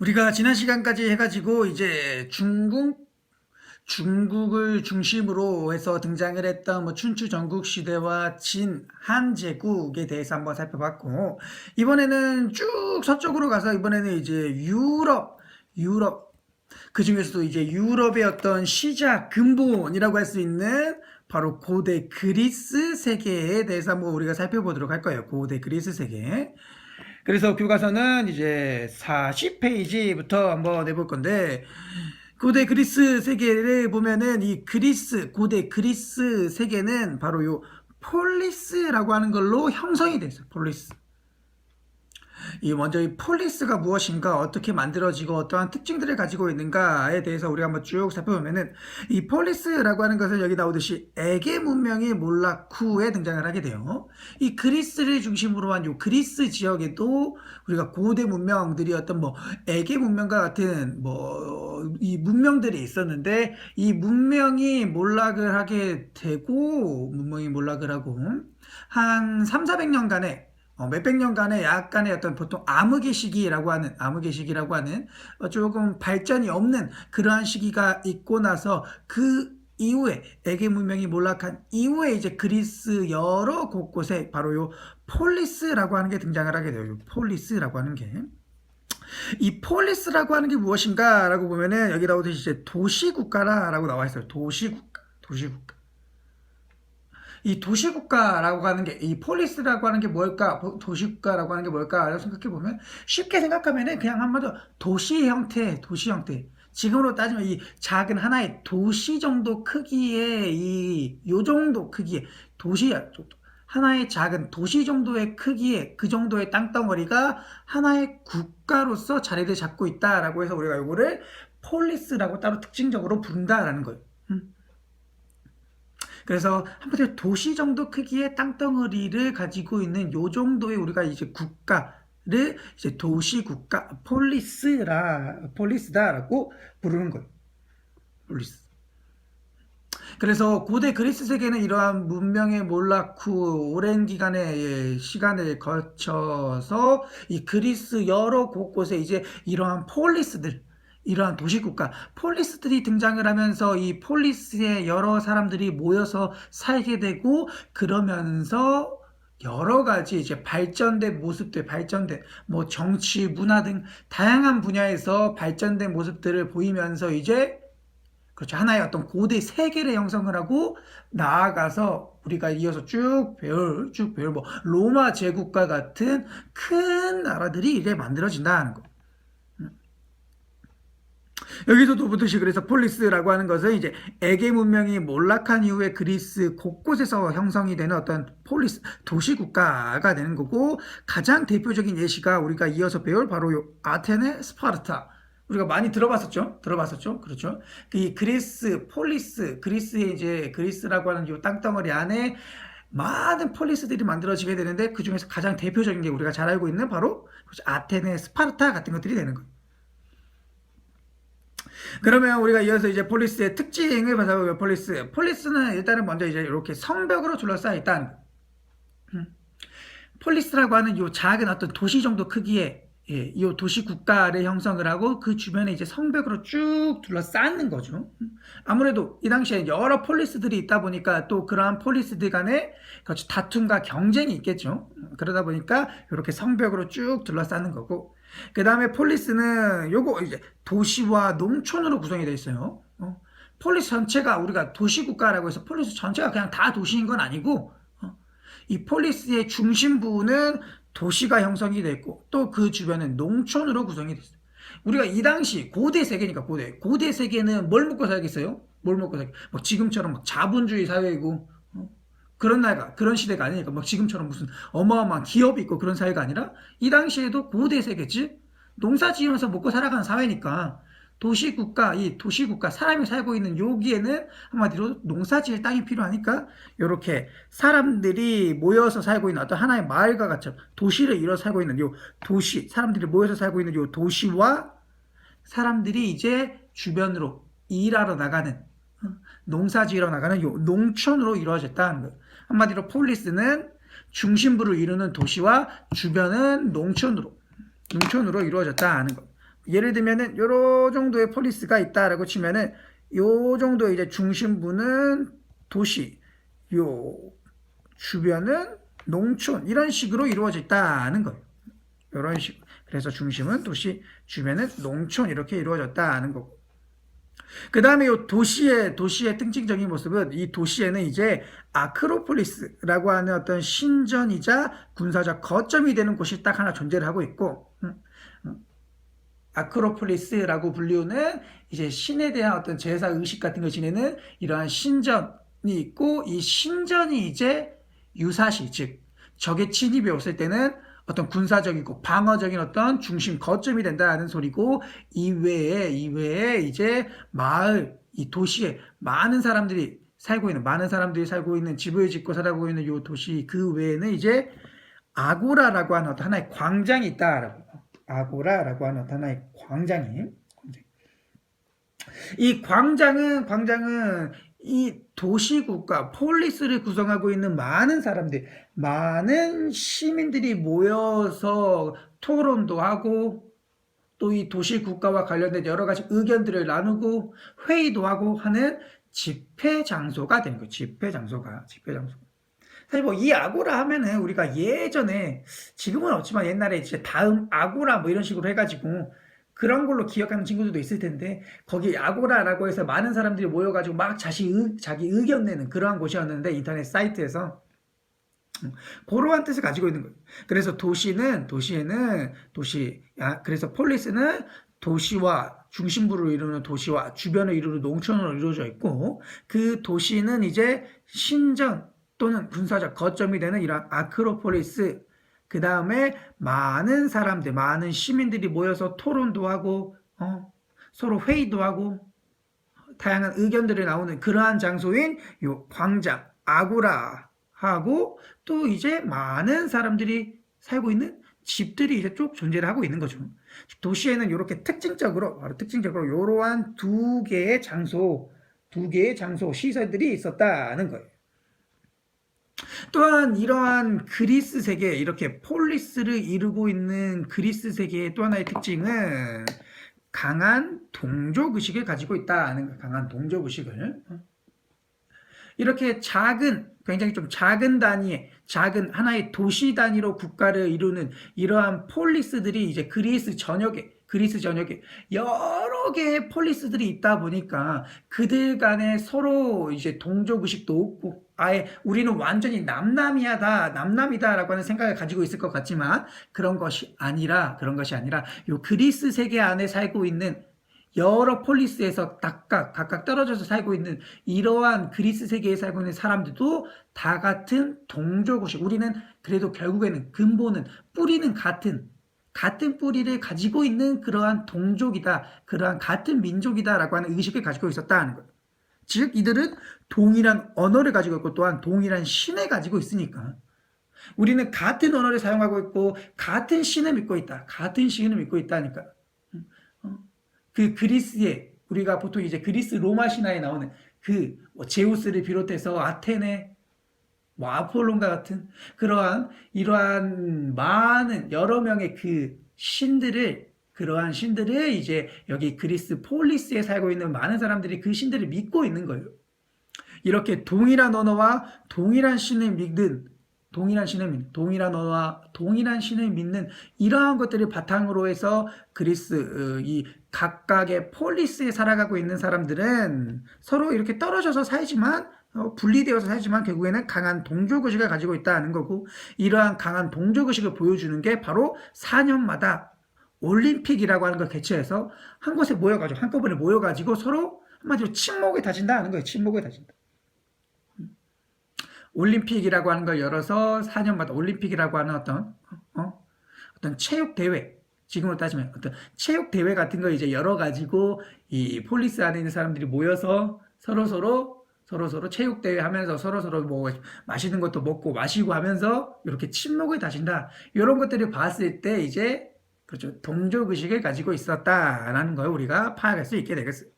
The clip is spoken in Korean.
우리가 지난 시간까지 해가지고 이제 중국을 중심으로 해서 등장을 했던 뭐 춘추 전국시대와 진, 한 제국에 대해서 한번 살펴봤고, 이번에는 쭉 서쪽으로 가서 이번에는 이제 유럽, 그 중에서도 이제 유럽의 어떤 시작, 근본이라고 할 수 있는 바로 고대 그리스 세계에 대해서 한번 우리가 살펴보도록 할 거예요. 고대 그리스 세계. 그래서 교과서는 이제 40페이지부터 한번 해볼 건데, 고대 그리스 세계를 보면은 이 고대 그리스 세계는 바로 요 폴리스라고 하는 걸로 형성이 돼 있어요. 폴리스. 먼저 이 폴리스가 무엇인가, 어떻게 만들어지고 어떠한 특징들을 가지고 있는가에 대해서 우리가 한번 쭉 살펴보면은, 이 폴리스라고 하는 것은 여기 나오듯이 에게 문명이 몰락 후에 등장을 하게 돼요. 이 그리스를 중심으로 한 요 그리스 지역에도 우리가 고대 문명들이 어떤 뭐 에게 문명과 같은 뭐 이 문명들이 있었는데, 이 문명이 몰락을 하게 되고, 문명이 몰락을 하고 한 3, 400년간의 몇백 년간의 약간의 어떤 보통 암흑의 시기라고 하는 조금 발전이 없는 그러한 시기가 있고 나서, 그 이후에 에게 문명이 몰락한 이후에 이제 그리스 여러 곳곳에 바로 요 폴리스라고 하는 게 등장을 하게 돼요. 요 폴리스라고 하는 게. 이 폴리스라고 하는 게 무엇인가라고 보면은 여기 나오듯이 이제 도시국가라고 나와 있어요. 도시국가. 이 도시국가라고 하는 게, 이 폴리스라고 하는 게 뭘까? 도시국가라고 하는 게 뭘까? 생각해보면, 쉽게 생각하면은 그냥 한마디로 도시 형태. 지금으로 따지면 이 작은 하나의 도시 정도 크기의, 요 정도 크기의 하나의 작은 도시 정도의 크기의 그 정도의 땅덩어리가 하나의 국가로서 자리를 잡고 있다라고 해서 우리가 이거를 폴리스라고 따로 특징적으로 부른다라는 거예요. 그래서 한마디로 도시 정도 크기의 땅덩어리를 가지고 있는 요 정도의 우리가 이제 국가를 이제 도시국가, 폴리스다라고 부르는 거예요. 폴리스. 그래서 고대 그리스 세계는 이러한 문명의 몰락 후 오랜 기간의 시간을 거쳐서 이 그리스 여러 곳곳에 이제 이러한 이러한 도시국가, 폴리스들이 등장을 하면서 이 폴리스에 여러 사람들이 모여서 살게 되고, 그러면서 여러 가지 이제 발전된 뭐 정치, 문화 등 다양한 분야에서 발전된 모습들을 보이면서 이제, 그렇죠, 하나의 어떤 고대 세계를 형성을 하고, 나아가서 우리가 이어서 쭉 배울 뭐 로마 제국과 같은 큰 나라들이 이제 만들어진다는 거. 여기서도 보듯이, 그래서 폴리스라고 하는 것은 이제 에게 문명이 몰락한 이후에 그리스 곳곳에서 형성이 되는 어떤 도시국가가 되는 거고, 가장 대표적인 예시가 우리가 이어서 배울 바로 요 아테네, 스파르타. 우리가 많이 들어봤었죠? 그렇죠? 이 그리스의 이제 그리스라고 하는 요 땅덩어리 안에 많은 폴리스들이 만들어지게 되는데, 그 중에서 가장 대표적인 게 우리가 잘 알고 있는 바로 아테네, 스파르타 같은 것들이 되는 거예요. 그러면 우리가 이어서 이제 폴리스의 특징을 봐서, 폴리스는 일단은 먼저 이제 이렇게 성벽으로 둘러싸여 있다는 거. 폴리스라고 하는 요 작은 어떤 도시 정도 크기의 이 도시 국가를 형성을 하고, 그 주변에 이제 성벽으로 쭉 둘러싸는 거죠. 아무래도 이 당시에 여러 폴리스들이 있다 보니까 또 그러한 폴리스들 간에 그렇죠, 다툼과 경쟁이 있겠죠. 그러다 보니까 이렇게 성벽으로 쭉 둘러싸는 거고, 그 다음에 폴리스는 요거 이제 도시와 농촌으로 구성이 되어 있어요. 폴리스 전체가 우리가 도시국가라고 해서 폴리스 전체가 그냥 다 도시인 건 아니고, 이 폴리스의 중심부는 도시가 형성이 되어 있고, 또 그 주변은 농촌으로 구성이 되어 있어요. 우리가 이 당시 고대 세계니까, 고대 세계는 뭘 먹고 살겠어요? 뭐 지금처럼 막 자본주의 사회이고 그런 시대가 아니니까, 막 지금처럼 무슨 어마어마한 기업이 있고 그런 사회가 아니라, 이 당시에도 고대 세계지, 농사 지으면서 먹고 살아가는 사회니까, 이 도시국가, 사람이 살고 있는 여기에는 한마디로 농사 지을 땅이 필요하니까, 이렇게 사람들이 모여서 살고 있는 어떤 하나의 마을과 같이 도시를 이뤄 살고 있는 사람들이 모여서 살고 있는 요 도시와, 사람들이 이제 주변으로 일하러 나가는, 농사 지으러 나가는 요 농촌으로 이루어졌다는 거예요. 한마디로 폴리스는 중심부를 이루는 도시와 주변은 농촌으로 이루어졌다는 거. 예를 들면은 요 정도의 폴리스가 있다라고 치면은 요 정도의 이제 중심부는 도시, 요 주변은 농촌 이런 식으로 이루어져 있다는 거예요. 이런 식. 그래서 중심은 도시, 주변은 농촌 이렇게 이루어졌다는 거고. 그 다음에 이 도시의 특징적인 모습은 이 도시에는 이제 아크로폴리스라고 하는 어떤 신전이자 군사적 거점이 되는 곳이 딱 하나 존재를 하고 있고, 아크로폴리스라고 불리우는 이제 신에 대한 어떤 제사 의식 같은 걸 지내는 이러한 신전이 있고, 이 신전이 이제 유사시, 즉 적의 침입이 왔을 때는 어떤 군사적이고 방어적인 어떤 중심 거점이 된다는 소리고, 이외에 이제 마을, 이 도시에 많은 사람들이 살고 있는 집을 짓고 살고 있는 이 도시 그 외에는 이제 아고라라고 하는 어떤 하나의 광장이 있다라고. 아고라라고 하는 어떤 하나의 광장이. 이 광장은 이 도시국가 폴리스를 구성하고 있는 많은 사람들, 많은 시민들이 모여서 토론도 하고 또 이 도시국가와 관련된 여러 가지 의견들을 나누고 회의도 하고 하는 집회 장소가 되는 거예요. 집회 장소. 사실 뭐 이 아고라 하면은 우리가 예전에, 지금은 없지만 옛날에 이제 다음 아고라 뭐 이런 식으로 해가지고 그런 걸로 기억하는 친구들도 있을 텐데, 거기 아고라라고 해서 많은 사람들이 모여가지고 막 자기 의견 내는 그러한 곳이었는데, 인터넷 사이트에서 그러한 뜻을 가지고 있는 거예요. 그래서 그래서 폴리스는 도시와 중심부를 이루는 도시와 주변을 이루는 농촌으로 이루어져 있고, 그 도시는 이제 신전 또는 군사적 거점이 되는 이런 아크로폴리스, 그 다음에 많은 사람들, 많은 시민들이 모여서 토론도 하고 서로 회의도 하고 다양한 의견들이 나오는 그러한 장소인 요 광장, 아고라하고, 또 이제 많은 사람들이 살고 있는 집들이 이제 쭉 존재를 하고 있는 거죠. 도시에는 이렇게 특징적으로 이러한 두 개의 장소, 시설들이 있었다는 거예요. 또한 이러한 그리스 세계, 이렇게 폴리스를 이루고 있는 그리스 세계의 또 하나의 특징은 강한 동족의식을 가지고 있다는 거예요. 강한 동족의식을. 이렇게 굉장히 좀 작은 단위의, 작은 하나의 도시 단위로 국가를 이루는 이러한 폴리스들이 이제 그리스 전역에 여러 개의 폴리스들이 있다 보니까 그들 간에 서로 이제 동족의식도 없고, 아예 우리는 완전히 남남이다라고 하는 생각을 가지고 있을 것 같지만 그런 것이 아니라 요 그리스 세계 안에 살고 있는 여러 폴리스에서 각각 떨어져서 살고 있는 이러한 그리스 세계에 살고 있는 사람들도 다 같은 동족의식, 우리는 그래도 결국에는 근본은 뿌리는 같은 뿌리를 가지고 있는 그러한 동족이다, 그러한 같은 민족이다라고 하는 의식을 가지고 있었다는 거예요. 즉 이들은 동일한 언어를 가지고 있고 또한 동일한 신을 가지고 있으니까 우리는 같은 언어를 사용하고 있고 같은 신을 믿고 있다니까. 그 그리스에, 우리가 보통 이제 그리스 로마 신화에 나오는 그 제우스를 비롯해서 아테네, 아폴론과 같은 이러한 많은 여러 명의 그 그러한 신들을 이제 여기 그리스 폴리스에 살고 있는 많은 사람들이 그 신들을 믿고 있는 거예요. 이렇게 동일한 언어와 동일한 신을 믿는, 동일한 언어와 동일한 신을 믿는 이러한 것들을 바탕으로 해서 그리스 이 각각의 폴리스에 살아가고 있는 사람들은 서로 이렇게 떨어져서 살지만, 분리되어서 살지만 결국에는 강한 동족의식을 가지고 있다는 거고, 이러한 강한 동족의식을 보여주는 게 바로 4년마다 올림픽이라고 하는 걸 개최해서 한 곳에 한꺼번에 모여가지고 서로 한마디로 친목을 다진다는 거예요. 친목을 다진다. 올림픽이라고 하는 걸 열어서 4년마다 올림픽이라고 하는 어떤 체육 대회, 지금으로 따지면 어떤 체육 대회 같은 거 이제 열어가지고 이 폴리스 안에 있는 사람들이 모여서 서로 체육 대회 하면서 서로 뭐 맛있는 것도 먹고 마시고 하면서 이렇게 친목을 다진다. 이런 것들을 봤을 때 이제 그렇죠, 동족의식을 가지고 있었다라는 걸 우리가 파악할 수 있게 되겠어요.